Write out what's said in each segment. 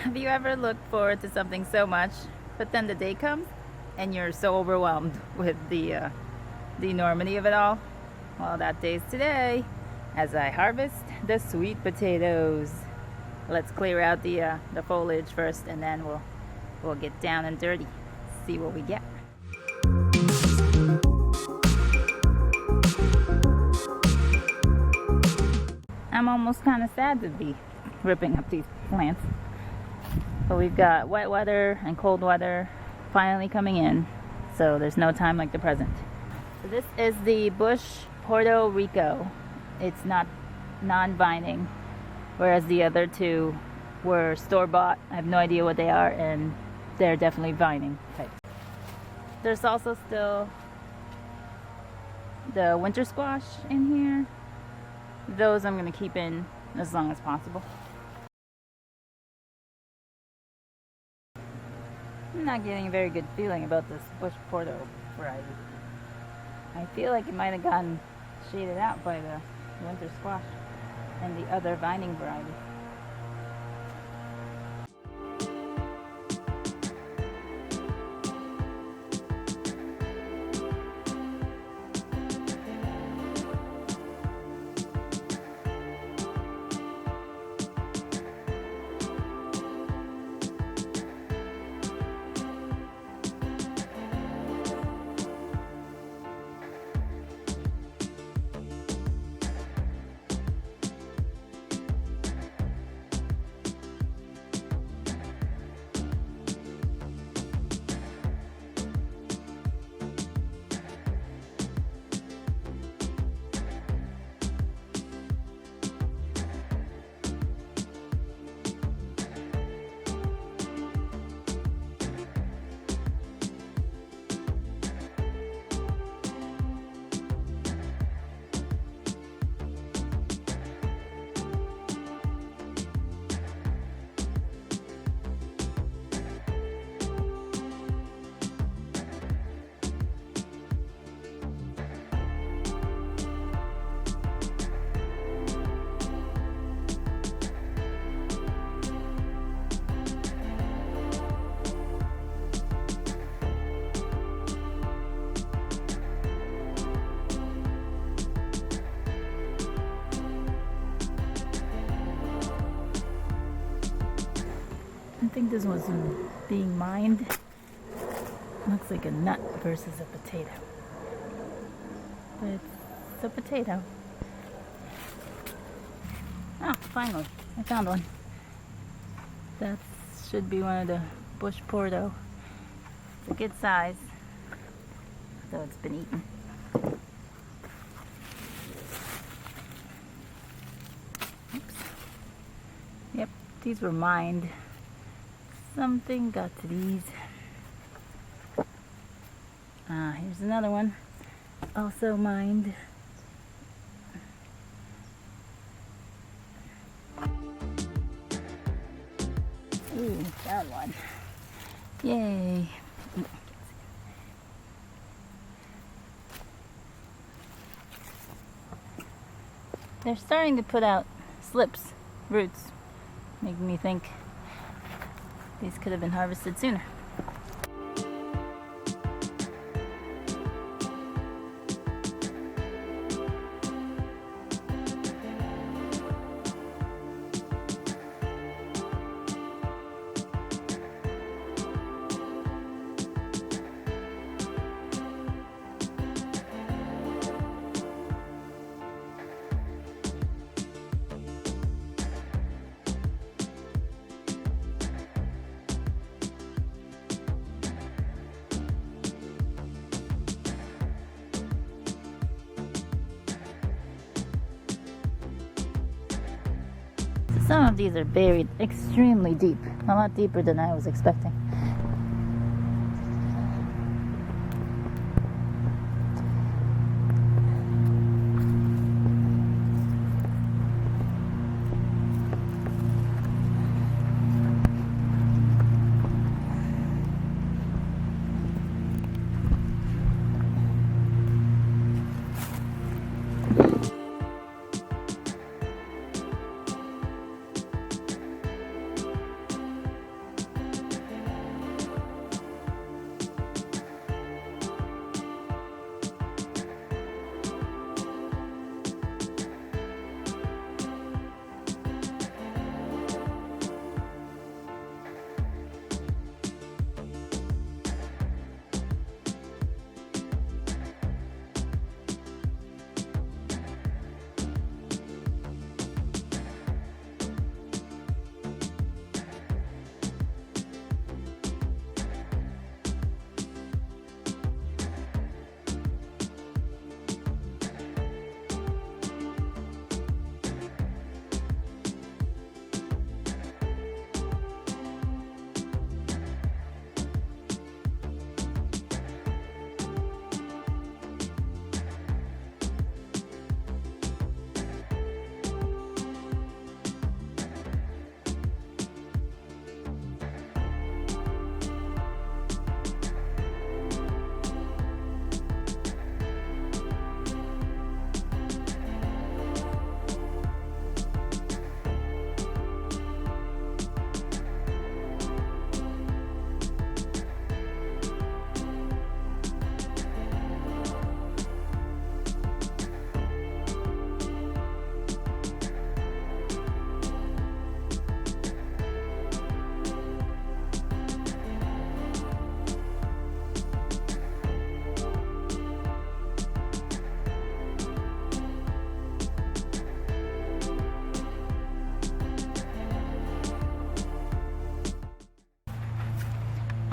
Have you ever looked forward to something so much, but then the day comes and you're so overwhelmed with the enormity of it all? Well, that day's today as I harvest the sweet potatoes. Let's clear out the foliage first, and then we'll get down and dirty, see what we get. I'm almost kind of sad to be ripping up these plants. But we've got wet weather and cold weather finally coming in, so there's no time like the present. So this is the Bush Puerto Rico. It's not non-vining, whereas the other two were store-bought. I have no idea what they are, and they're definitely vining type. There's also still the winter squash in here. Those I'm going to keep in as long as possible. I'm not getting a very good feeling about this Bush Puerto variety. I feel like it might have gotten shaded out by the winter squash and the other vining variety. I think this was being mined. Looks like a nut versus a potato. But it's a potato. Oh, finally, I found one. That should be one of the Bush Puerto. It's a good size, though it's been eaten. Oops. Yep, these were mined. Something got to these. Here's another one. Also mined. Ooh, found one. Yay. They're starting to put out slips, roots, making me think these could have been harvested sooner. Some of these are buried extremely deep, a lot deeper than I was expecting.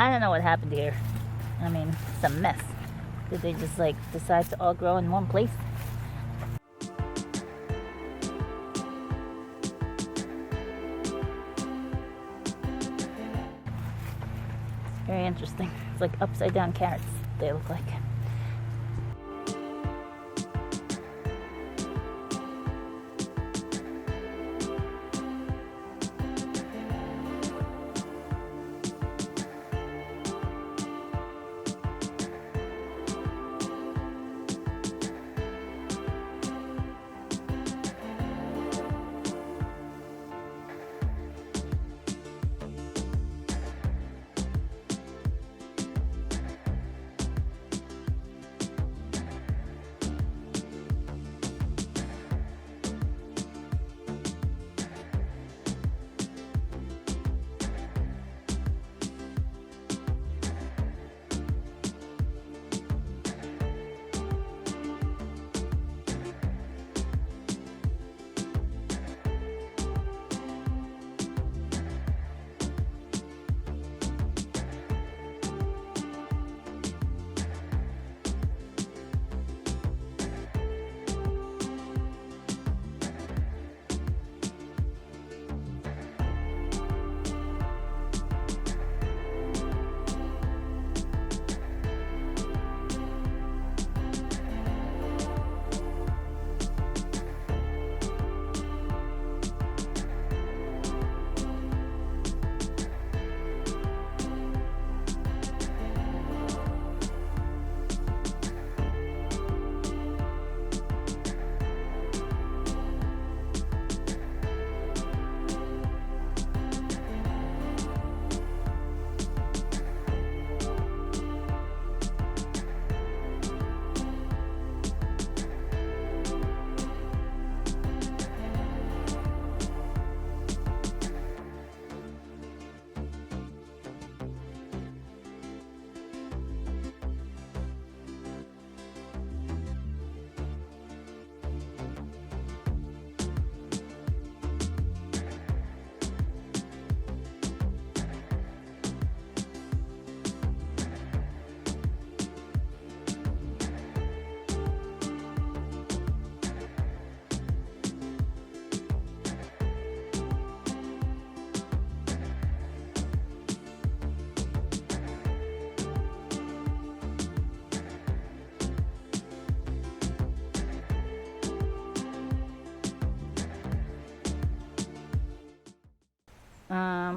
I don't know what happened here. I mean, it's a mess. Did they just like decide to all grow in one place? It's very interesting. It's like upside down carrots, they look like.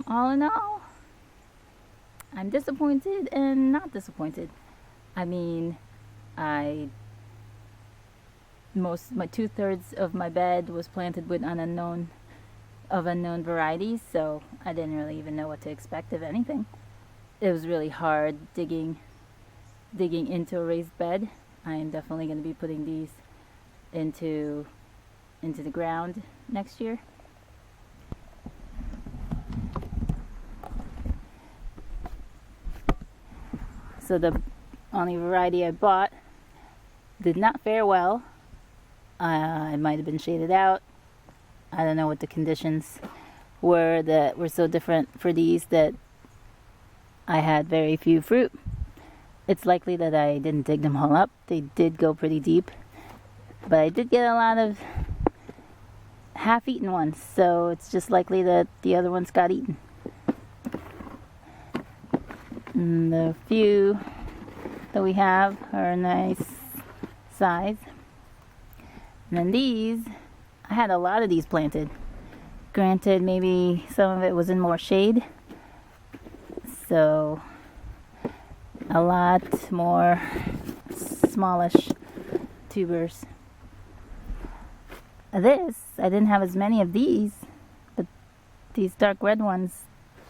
All in all, I'm disappointed and not disappointed. I mean, my 2/3 of my bed was planted with unknown varieties, so I didn't really even know what to expect of anything. It was really hard digging into a raised bed. I am definitely going to be putting these into the ground next year. So the only variety I bought did not fare well. It might have been shaded out. I don't know what the conditions were that were so different for these that I had very few fruit. It's likely that I didn't dig them all up. They did go pretty deep. But I did get a lot of half-eaten ones, so it's just likely that the other ones got eaten. And the few that we have are a nice size. And then these, I had a lot of these planted. Granted, maybe some of it was in more shade. So, a lot more smallish tubers. This, I didn't have as many of these, but these dark red ones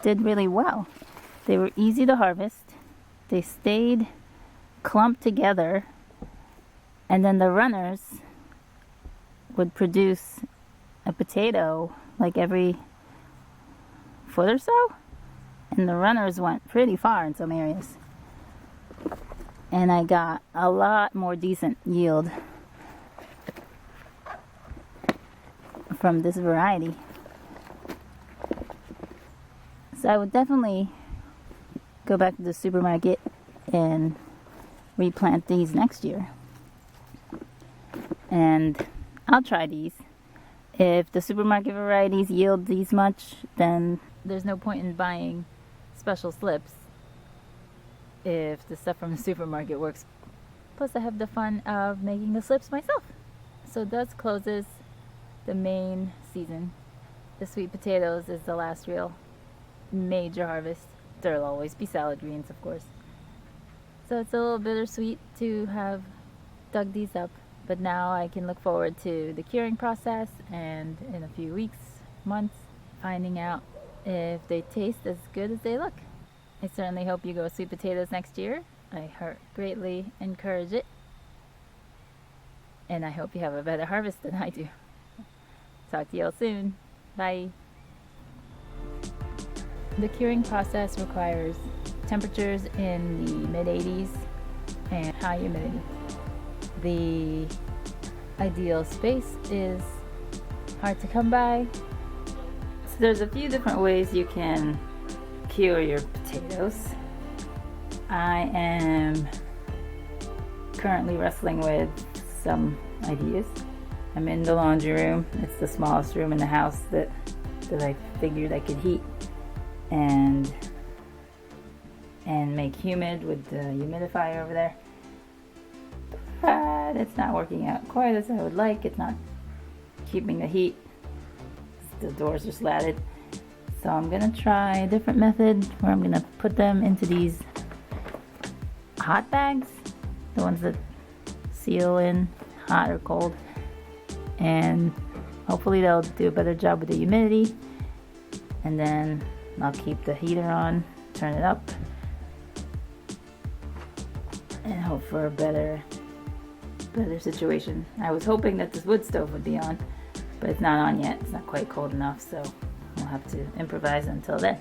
did really well. They were easy to harvest. They stayed clumped together, and then the runners would produce a potato like every foot or so, and the runners went pretty far in some areas. And I got a lot more decent yield from this variety. So I would definitely go back to the supermarket and replant these next year. And I'll try these. If the supermarket varieties yield these much, then there's no point in buying special slips if the stuff from the supermarket works. Plus I have the fun of making the slips myself. So thus closes the main season. The sweet potatoes is the last real major harvest. There'll always be salad greens, of course. So it's a little bittersweet to have dug these up. But now I can look forward to the curing process, and in a few weeks, months, finding out if they taste as good as they look. I certainly hope you grow sweet potatoes next year. I greatly encourage it. And I hope you have a better harvest than I do. Talk to you all soon. Bye. The curing process requires temperatures in the mid-80s and high humidity. The ideal space is hard to come by. So there's a few different ways you can cure your potatoes. I am currently wrestling with some ideas. I'm in the laundry room. It's the smallest room in the house that I figured I could heat and make humid with the humidifier over there. But it's not working out quite as I would like. It's not keeping the heat. The doors are slatted. So I'm gonna try a different method where I'm gonna put them into these hot bags, the ones that seal in hot or cold, and hopefully they'll do a better job with the humidity. And then I'll keep the heater on, turn it up, and hope for a better situation. I was hoping that this wood stove would be on, but it's not on yet. It's not quite cold enough, so we'll have to improvise until then.